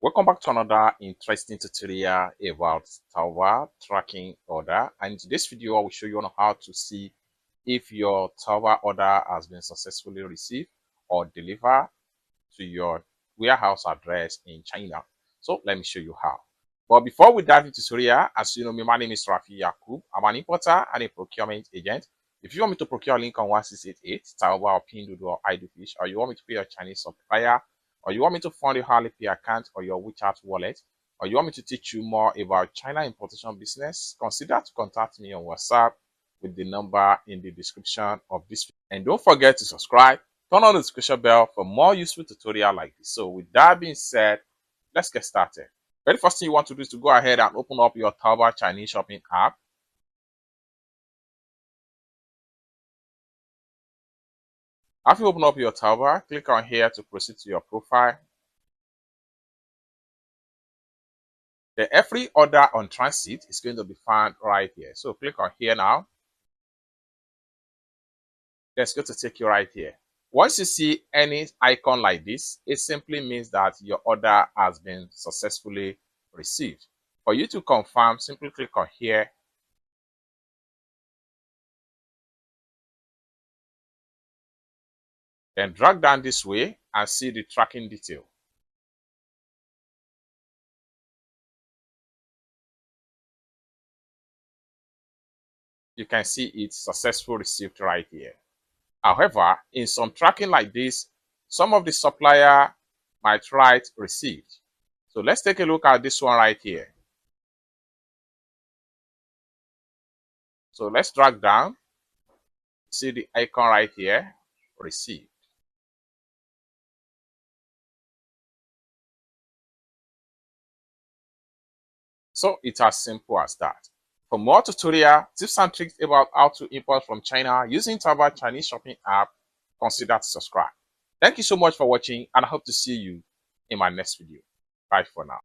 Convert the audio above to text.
Welcome back to another interesting tutorial about Taobao tracking order. And in today's video, I will show you on how to see if your Taobao order has been successfully received or delivered to your warehouse address in China. So let me show you how. But before we dive into tutorial, as you know me, my name is Rafi Yakub. I'm an importer and a procurement agent. If you want me to procure a link on 1688, Taobao or Pinduoduo or Idlefish, or you want me to pay your Chinese supplier, or you want me to fund your Alipay account or your WeChat wallet, or you want me to teach you more about China importation business, consider to contact me on WhatsApp with the number in the description of this video. And don't forget to subscribe, turn on the notification bell for more useful tutorial like this. So with that being said, let's get started. Very first thing you want to do is to go ahead and open up your Taobao Chinese shopping app. After you open up your Taobao, click on here to proceed to your profile. Then every order on transit is going to be found right here. So click on here now. Then it's going to take you right here. Once you see any icon like this, it simply means that your order has been successfully received. For you to confirm, simply click on here. Then drag down this way and see the tracking detail. You can see it's successfully received right here. However, in some tracking like this, some of the supplier might write received. So let's take a look at this one right here. So let's drag down. See the icon right here, received. So it's as simple as that. For more tutorial, tips and tricks about how to import from China using Taobao Chinese shopping app, consider to subscribe. Thank you so much for watching, and I hope to see you in my next video. Bye for now.